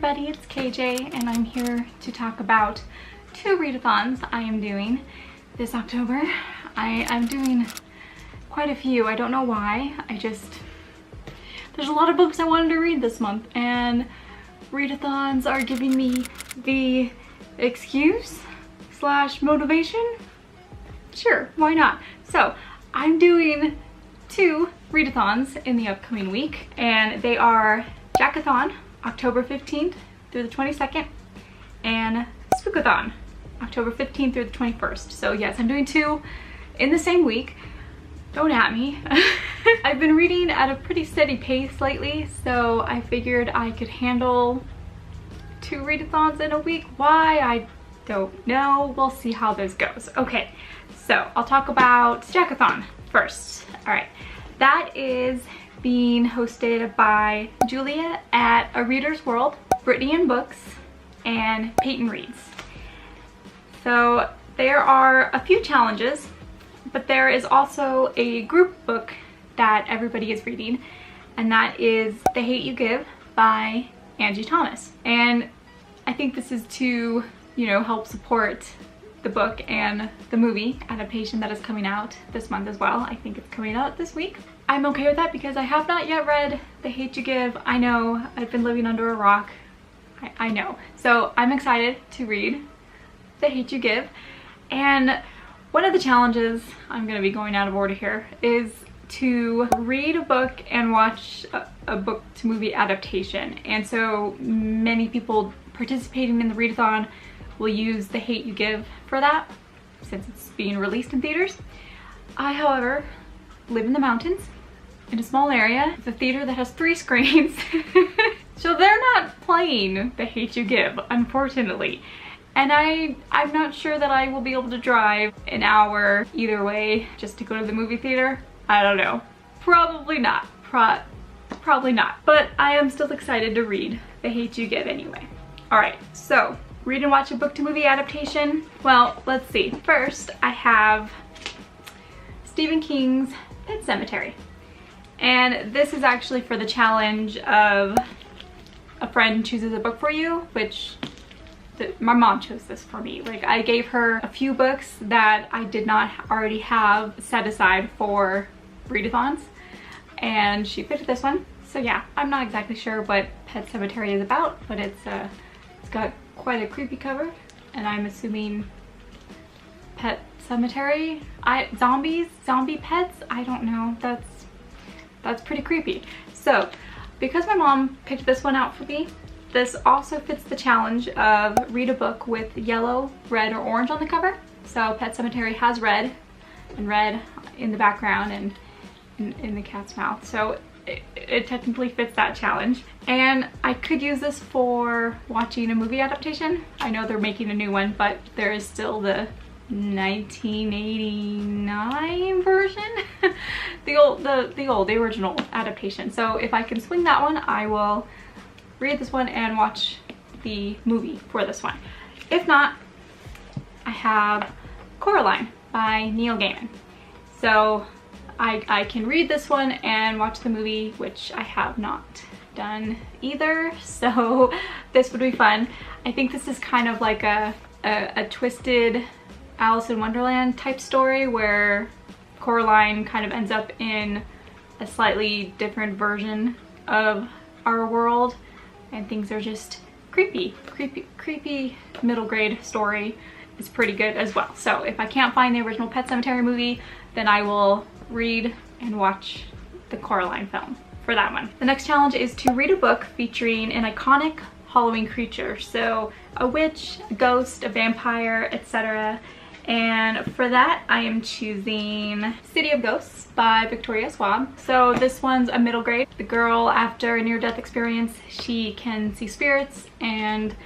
everybody, it's KJ and I'm here to talk about 2 readathons I am doing this October. I'm doing quite a few. I don't know why. There's a lot of books I wanted to read this month and readathons are giving me the excuse / motivation. Sure, why not? So I'm doing 2 readathons in the upcoming week and they are Jackothon, October 15th through the 22nd, and Spookathon, October 15th through the 21st. So yes, I'm doing 2 in the same week. Don't at me. I've been reading at a pretty steady pace lately, so I figured I could handle 2 readathons in a week. Why? I don't know. We'll see how this goes. Okay, so I'll talk about Jackothon first. All right, that is being hosted by Julia at A Reader's World, Brittany in Books, and Peyton Reads. So there are a few challenges, but there is also a group book that everybody is reading, and that is The Hate You Give by Angie Thomas. And I think this is to, help support the book and the movie adaptation that is coming out this month as well. I think it's coming out this week. I'm okay with that because I have not yet read The Hate You Give. I know, I've been living under a rock. I know. So I'm excited to read The Hate You Give. And one of the challenges, I'm gonna be going out of order here, is to read a book and watch a book to movie adaptation. And so many people participating in the readathon will use The Hate You Give for that, since it's being released in theaters. I, however, live in the mountains in a small area. It's a theater that has 3 screens. So they're not playing The Hate You Give, unfortunately. And I'm not sure that I will be able to drive an hour either way just to go to the movie theater. I don't know. Probably not. Probably not. But I am still excited to read The Hate You Give anyway. Alright, so read and watch a book to movie adaptation. Well, let's see. First, I have Stephen King's Pet Sematary. And this is actually for the challenge of a friend chooses a book for you, which my mom chose this for me. Like, I gave her a few books that I did not already have set aside for readathons, and she picked this one. So yeah, I'm not exactly sure what Pet Sematary is about, but it's got quite a creepy cover, and I'm assuming Pet Cemetery, zombie pets, I don't know. That's pretty creepy. So because my mom picked this one out for me, this also fits the challenge of read a book with yellow, red, or orange on the cover. So Pet Sematary has red, and red in the background and in the cat's mouth. So it technically fits that challenge. And I could use this for watching a movie adaptation. I know they're making a new one, but there is still the 1989 version. the original adaptation. So if I can swing that one, I will read this one and watch the movie for this one. If not, I have Coraline by Neil Gaiman. So I can read this one and watch the movie, which I have not done either. So this would be fun. I think this is kind of like a twisted Alice in Wonderland type story where Coraline kind of ends up in a slightly different version of our world, and things are just creepy middle grade story. Is pretty good as well. So if I can't find the original Pet Sematary movie, then I will read and watch the Coraline film for that one. The next challenge is to read a book featuring an iconic Halloween creature. So a witch, a ghost, a vampire, etc. And for that, I am choosing City of Ghosts by Victoria Schwab. So this one's a middle grade. The girl, after a near-death experience, she can see spirits, and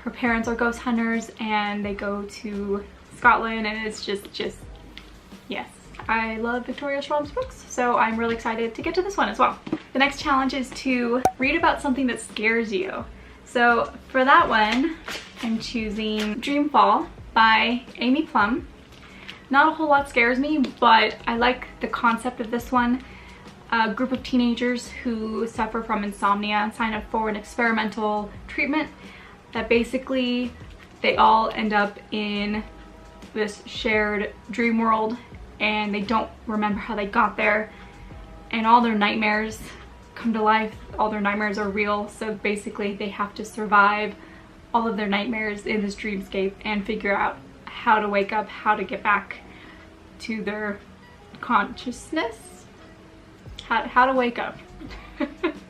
her parents are ghost hunters, and they go to Scotland, and it's just yes. I love Victoria Schwab's books, so I'm really excited to get to this one as well. The next challenge is to read about something that scares you. So for that one, I'm choosing Dreamfall by Amy Plum. Not a whole lot scares me, but I like the concept of this one. a group of teenagers who suffer from insomnia sign up for an experimental treatment that basically they all end up in this shared dream world and they don't remember how they got there, and all their nightmares come to life. All their nightmares are real, so basically they have to survive all of their nightmares in this dreamscape and figure out how to wake up, how to get back to their consciousness, how to wake up.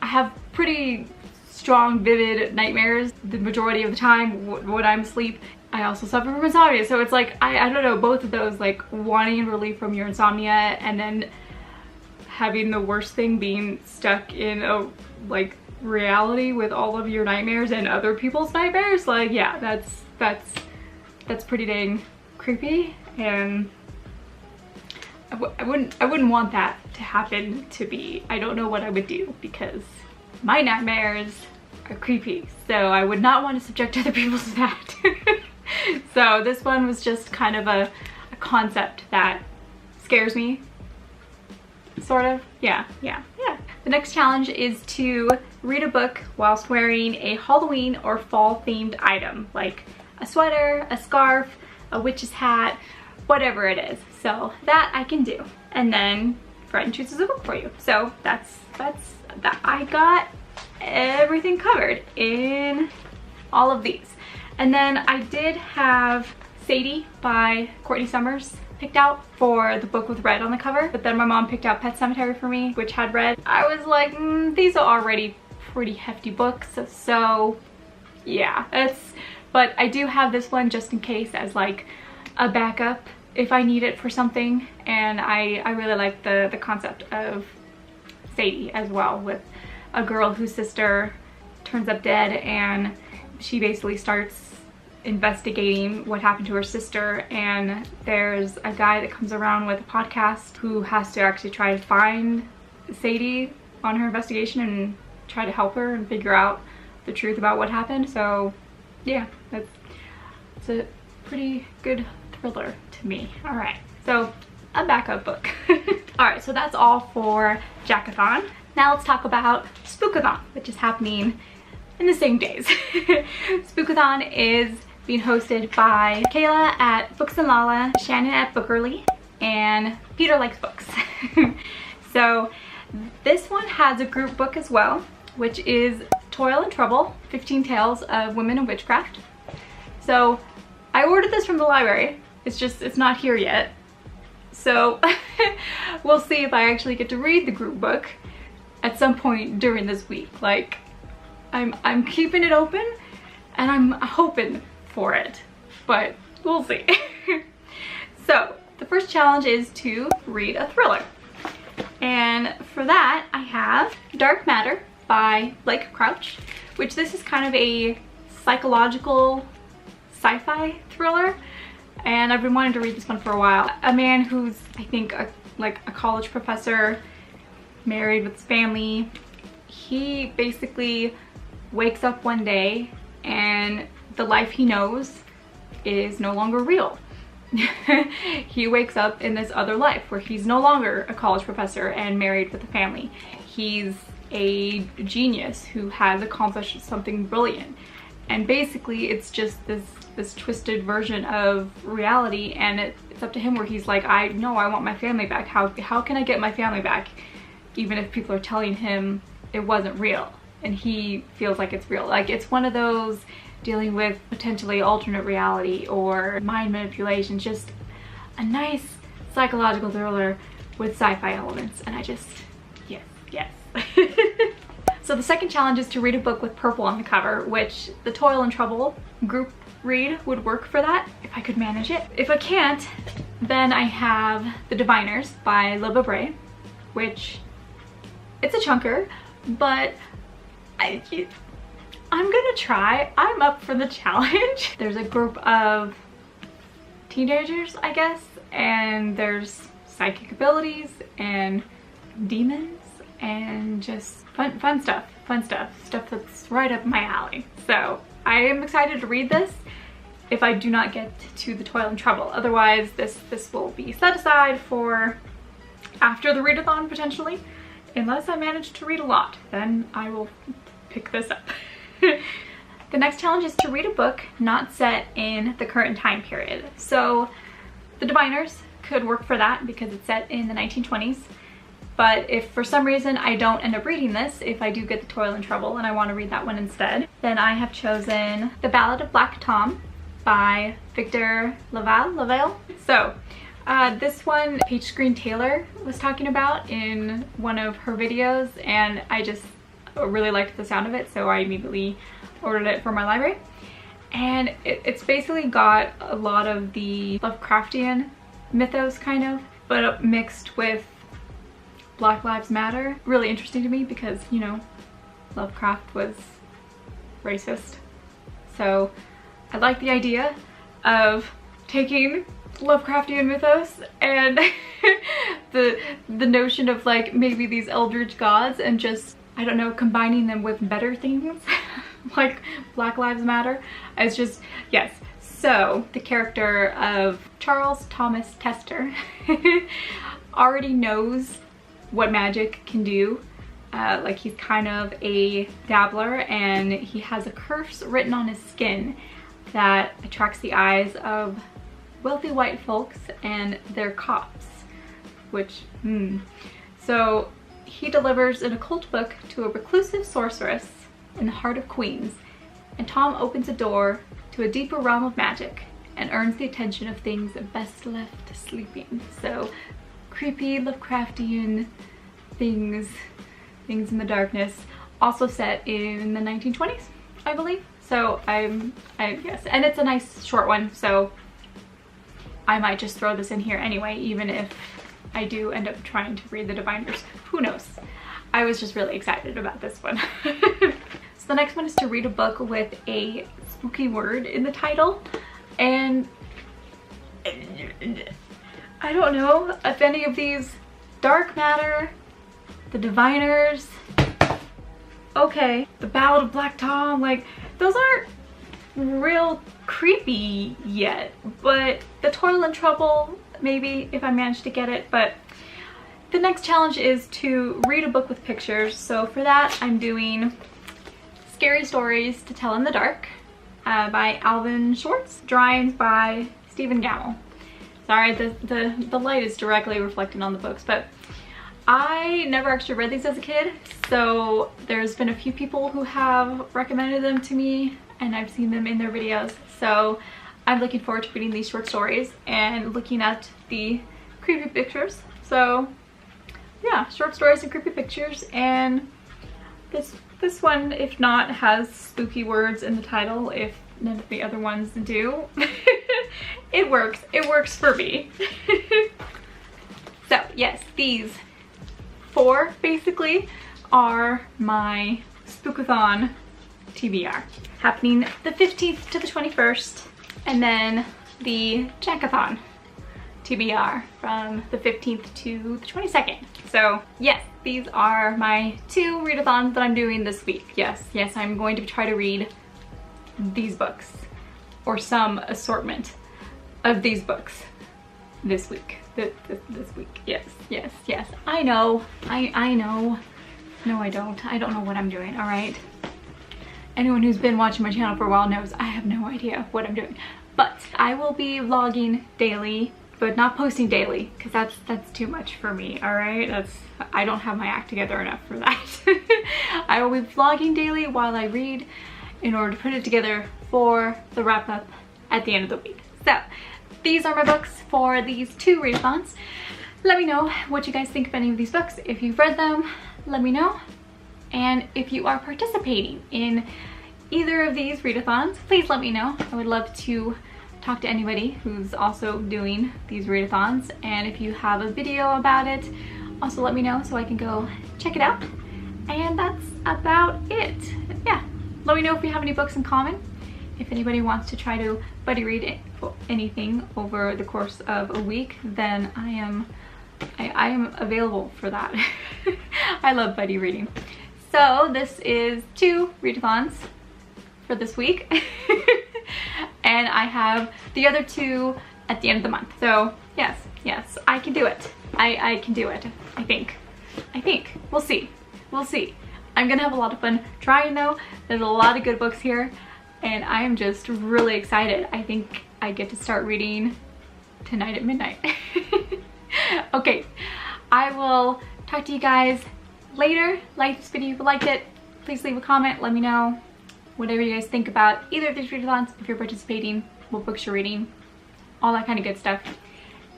I have pretty strong, vivid nightmares the majority of the time when I'm asleep. I also suffer from insomnia, so it's like, I don't know, both of those, like wanting relief from your insomnia and then having the worst thing being stuck in a like reality with all of your nightmares and other people's nightmares. Like, yeah, that's pretty dang creepy, and I wouldn't want that to happen to me. I don't know what I would do because my nightmares are creepy, so I would not want to subject other people to that. So this one was just kind of a concept that scares me, sort of. Yeah. The next challenge is to read a book whilst wearing a Halloween or fall themed item, like a sweater, a scarf, a witch's hat, whatever it is. So that I can do. And then Friend chooses a book for you. So that's that. I got everything covered in all of these. And then I did have Sadie by Courtney Summers picked out for the book with red on the cover, but then my mom picked out Pet Sematary for me, which had red. I was like, these are already pretty hefty books, so yeah, but I do have this one just in case as like a backup if I need it for something. And I really like the concept of Sadie as well, with a girl whose sister turns up dead and she basically starts investigating what happened to her sister, and there's a guy that comes around with a podcast who has to actually try to find Sadie on her investigation and try to help her and figure out the truth about what happened. So yeah, it's a pretty good thriller to me. All right, so a backup book. All right, so that's all for Jackothon. Now let's talk about Spookathon, which is happening in the same days. Spookathon is being hosted by Kayla at Books and Lala, Shannon at Bookerly, and Peter Likes Books. So this one has a group book as well, which is Toil and Trouble, 15 Tales of Women in Witchcraft. So I ordered this from the library. It's not here yet. So we'll see if I actually get to read the group book at some point during this week. Like, I'm keeping it open and I'm hoping for it, but we'll see. So the first challenge is to read a thriller, and for that I have Dark Matter by Blake Crouch, which this is kind of a psychological sci-fi thriller, and I've been wanting to read this one for a while. A man who's, I think, like a college professor, married with his family, he basically wakes up one day and the life he knows is no longer real. He wakes up in this other life where he's no longer a college professor and married with a family. He's a genius who has accomplished something brilliant, and basically it's just this twisted version of reality, and it's up to him where he's like, I want my family back. How can I get my family back, even if people are telling him it wasn't real? And he feels like it's real. Like, it's one of those dealing with potentially alternate reality or mind manipulation, just a nice psychological thriller with sci-fi elements, and I just, yes. So the second challenge is to read a book with purple on the cover, which the Toil and Trouble group read would work for that, if I could manage it. If I can't, then I have The Diviners by Libba Bray, which, it's a chunker, but I'm gonna try. I'm up for the challenge. There's a group of teenagers, I guess, and there's psychic abilities and demons and just fun stuff that's right up my alley. So I am excited to read this if I do not get to the Toil and Trouble. Otherwise, this will be set aside for after the readathon potentially, unless I manage to read a lot, then I will pick this up. The next challenge is to read a book not set in the current time period. So The Diviners could work for that because it's set in the 1920s. But if for some reason I don't end up reading this, if I do get the Toil in trouble and I want to read that one instead, then I have chosen The Ballad of Black Tom by Victor Laval. So this one Paige Screen Taylor was talking about in one of her videos, and I just really liked the sound of it, so I immediately ordered it for my library. And it's basically got a lot of the Lovecraftian mythos kind of, but mixed with Black Lives Matter. Really interesting to me because, you know, Lovecraft was racist. So I like the idea of taking Lovecraftian mythos and the notion of like maybe these eldritch gods and just, I don't know, combining them with better things like Black Lives Matter. It's just, yes. So the character of Charles Thomas Tester already knows what magic can do. Like he's kind of a dabbler, and he has a curse written on his skin that attracts the eyes of wealthy white folks and their cops, which, So he delivers an occult book to a reclusive sorceress in the heart of Queens, and Tom opens a door to a deeper realm of magic and earns the attention of things best left sleeping. So creepy Lovecraftian things in the darkness, also set in the 1920s, I believe. So yes, and it's a nice short one, so I might just throw this in here anyway, even if I do end up trying to read The Diviners. Who knows? I was just really excited about this one. So the next one is to read a book with a spooky word in the title, and I don't know if any of these, Dark Matter, The Diviners, okay, The Ballad of Black Tom, like those aren't real creepy yet, but The Toil and Trouble, maybe if I manage to get it. But the next challenge is to read a book with pictures. So for that, I'm doing Scary Stories to Tell in the Dark by Alvin Schwartz, drawings by Stephen Gamble. Sorry, the light is directly reflecting on the books, but I never actually read these as a kid, so there's been a few people who have recommended them to me, and I've seen them in their videos. So I'm looking forward to reading these short stories and looking at the creepy pictures. So yeah, short stories and creepy pictures, and this one, if not, has spooky words in the title, if none of the other ones do. It works for me. So yes, these 4 basically are my Spookathon TBR, happening the 15th to the 21st, and then the Jackothon TBR from the 15th to the 22nd. So yes, these are my 2 readathons that I'm doing this week. Yes, I'm going to try to read these books, or some assortment of these books this week. This week. Yes. I know. I know. No, I don't. I don't know what I'm doing, all right? Anyone who's been watching my channel for a while knows I have no idea what I'm doing. But I will be vlogging daily, but not posting daily, because that's too much for me, all right? I don't have my act together enough for that. I will be vlogging daily while I read in order to put it together for the wrap up at the end of the week. So these are my books for these 2 readathons. Let me know what you guys think of any of these books. If you've read them, let me know. And if you are participating in either of these readathons, please let me know. I would love to talk to anybody who's also doing these readathons. And if you have a video about it, also let me know so I can go check it out. And that's about it. Yeah, let me know if you have any books in common. If anybody wants to try to buddy read anything over the course of a week, then I am available for that. I love buddy reading. So this is 2 readathons for this week. And I have the other 2 at the end of the month. So yes, I can do it. I can do it, I think. I think. We'll see. We'll see. I'm gonna have a lot of fun trying though. There's a lot of good books here and I am just really excited. I think I get to start reading tonight at midnight. Okay, I will talk to you guys later. Like this video if you liked it. Please leave a comment. Let me know whatever you guys think about either of these readathons, if you're participating, what books you're reading, all that kind of good stuff.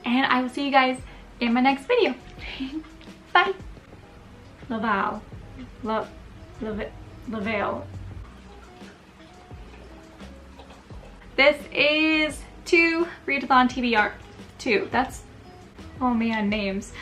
And I will see you guys in my next video. Bye. Laval. Lavale. This is 2 readathon TBR. 2. That's, oh man, names.